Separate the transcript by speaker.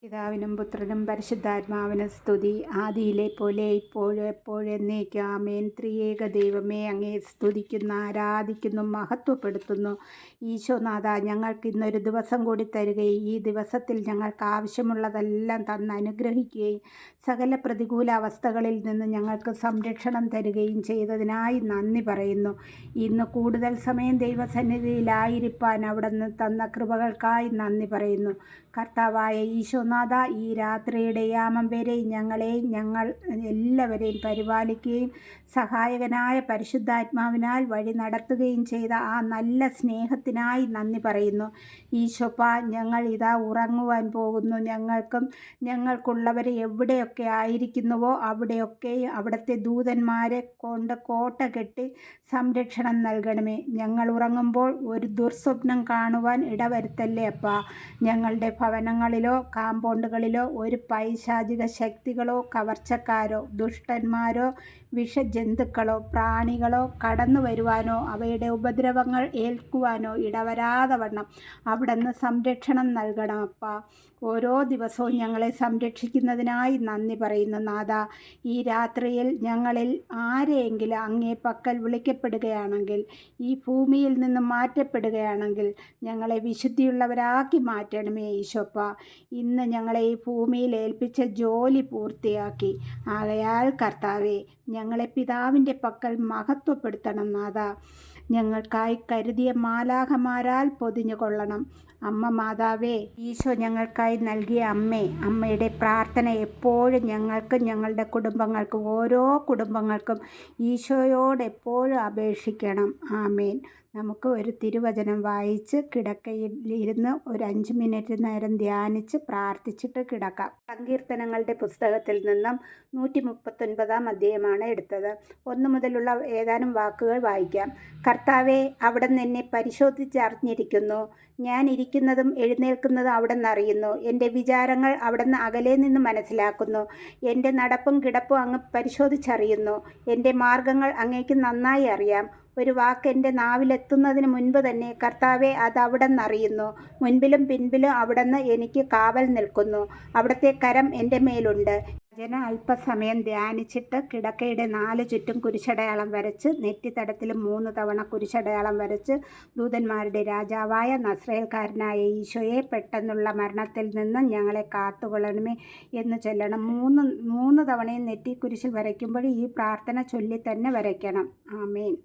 Speaker 1: പിതാവിനും പുത്രനും പരിശുദ്ധാത്മാവിനും സ്തുതി. ആദിയിലെ പോലെ ഇപ്പോഴും എപ്പോഴും എന്നേക്കും ആമേൻ. ത്രിയേക ദൈവമേ, അങ്ങേ സ്തുതിക്കുന്നു, ആരാധിക്കുന്നു, മഹത്വപ്പെടുത്തുന്നു. ഈശോനാഥ, ഞങ്ങൾക്ക് ഇന്നൊരു ദിവസം കൂടി തരികയും ഈ ദിവസത്തിൽ ഞങ്ങൾക്ക് ആവശ്യമുള്ളതെല്ലാം തന്ന് അനുഗ്രഹിക്കുകയും സകല പ്രതികൂല അവസ്ഥകളിൽ നിന്ന് ഞങ്ങൾക്ക് സംരക്ഷണം തരികയും ചെയ്തതിനായി നന്ദി പറയുന്നു. ഇന്ന് കൂടുതൽ സമയം ദൈവസന്നിധിയിലായിരിക്കാൻ അവിടുന്ന് തന്ന കൃപകൾക്കായി നന്ദി പറയുന്നു. കർത്താവായ ഈശോനാഥ, ഈ രാത്രിയുടെ യാമം വരെ ഞങ്ങൾ എല്ലാവരെയും പരിപാലിക്കുകയും സഹായകനായ പരിശുദ്ധാത്മാവിനാൽ വഴി നടത്തുകയും ചെയ്ത ആ നല്ല സ്നേഹത്തിനായി നന്ദി പറയുന്നു. ഈശോപ്പ, ഞങ്ങൾ ഇതാ ഉറങ്ങുവാൻ പോകുന്നു. ഞങ്ങൾക്കുള്ളവർ എവിടെയൊക്കെ ആയിരിക്കുന്നുവോ അവിടെയൊക്കെ അവിടുത്തെ ദൂതന്മാരെ കൊണ്ട് കോട്ട കെട്ടി സംരക്ഷണം നൽകണമേ. ഞങ്ങൾ ഉറങ്ങുമ്പോൾ ഒരു ദുർസ്വപ്നം കാണുവാൻ ഇടവരുത്തല്ലേ അപ്പ. ഞങ്ങളുടെ ഭവനങ്ങളിലോ കാമ്പൗണ്ടുകളിലോ ഒരു പൈശാചിക ശക്തികളോ കവർച്ചക്കാരോ ദുഷ്ടന്മാരോ വിഷജന്തുക്കളോ പ്രാണികളോ കടന്നു വരുവാനോ അവയുടെ ഉപദ്രവങ്ങൾ ഏൽക്കുവാനോ ഇടവരാതെ വണ്ണം അവിടുന്ന് സംരക്ഷണം നൽകണം അപ്പ. ഓരോ ദിവസവും ഞങ്ങളെ സംരക്ഷിക്കുന്നതിനായി നന്ദി പറയുന്നു നാഥ. ഈ രാത്രിയിൽ ഞങ്ങളിൽ ആരെയെങ്കിലും അങ്ങേ പക്കൽ വിളിക്കപ്പെടുകയാണെങ്കിൽ, ഈ ഭൂമിയിൽ നിന്ന് മാറ്റപ്പെടുകയാണെങ്കിൽ ഞങ്ങളെ വിശുദ്ധിയുള്ളവരാക്കി മാറ്റണമേ ഈശോപ്പ. ഇന്ന് ഞങ്ങളെ ഈ ഭൂമിയിൽ ഏൽപ്പിച്ച ജോലി പൂർത്തിയാക്കി. ആകയാൽ കർത്താവേ, ഞങ്ങളെ പിതാവിൻ്റെ പക്കൽ മഹത്വപ്പെടുത്തണം നാഥ. ഞങ്ങൾക്കായി കരുതിയ മാലാഖമാരാൽ പൊതിഞ്ഞു കൊള്ളണം. അമ്മ മാതാവേ, ഈശോ ഞങ്ങൾക്കായി നൽകിയ അമ്മയുടെ പ്രാർത്ഥന എപ്പോഴും ഞങ്ങൾക്കും ഞങ്ങളുടെ കുടുംബങ്ങൾക്കും ഓരോ കുടുംബങ്ങൾക്കും ഈശോയോട് എപ്പോഴും അപേക്ഷിക്കണം. ആമേൻ. നമുക്ക് ഒരു തിരുവചനം വായിച്ച് കിടക്കയിലിരുന്ന് ഒരു 5 മിനിറ്റ് നേരം ധ്യാനിച്ച് പ്രാർത്ഥിച്ചിട്ട് കിടക്കാം. സങ്കീർത്തനങ്ങളുടെ പുസ്തകത്തിൽ നിന്നും 139 അധ്യായമാണ് എടുത്തത്. 1 മുതലുള്ള ഏതാനും വാക്കുകൾ വായിക്കാം. കർത്താവെ, അവിടുന്ന് എന്നെ പരിശോധിച്ചറിഞ്ഞിരിക്കുന്നു. ഞാൻ ഇരിക്കുന്നതും എഴുന്നേൽക്കുന്നതും അവിടുന്ന് അറിയുന്നു. എൻ്റെ വിചാരങ്ങൾ അവിടുന്ന് അകലെ നിന്ന് മനസ്സിലാക്കുന്നു. എൻ്റെ നടപ്പും കിടപ്പും അങ്ങ് പരിശോധിച്ചറിയുന്നു. എൻ്റെ മാർഗങ്ങൾ അങ്ങേക്ക് നന്നായി അറിയാം. ഒരു വാക്ക് എൻ്റെ നാവിലെത്തുന്നതിന് മുൻപ് തന്നെ കർത്താവെ, അത് അവിടുന്ന് അറിയുന്നു. മുൻപിലും പിൻപിലും അവിടുന്ന് എനിക്ക് കാവൽ നിൽക്കുന്നു. അവിടുത്തെ കരം എൻ്റെ മേലുണ്ട്. അല്പസമയം ധ്യാനിച്ചിട്ട് കിടക്കയുടെ 4 ചുറ്റും കുരിശടയാളം വരച്ച് നെറ്റിത്തടത്തിലും 3 തവണ കുരിശടയാളം വരച്ച് ദൂതന്മാരുടെ രാജാവായ നസ്രയേൽക്കാരനായ ഈശോയെ, പെട്ടെന്നുള്ള മരണത്തിൽ നിന്ന് ഞങ്ങളെ കാത്തുകൊള്ളണമേ എന്ന് ചൊല്ലണം. 3 തവണയും നെറ്റി കുരിശിൽ വരയ്ക്കുമ്പോൾ ഈ പ്രാർത്ഥന ചൊല്ലി തന്നെ വരയ്ക്കണം. ആമേൻ.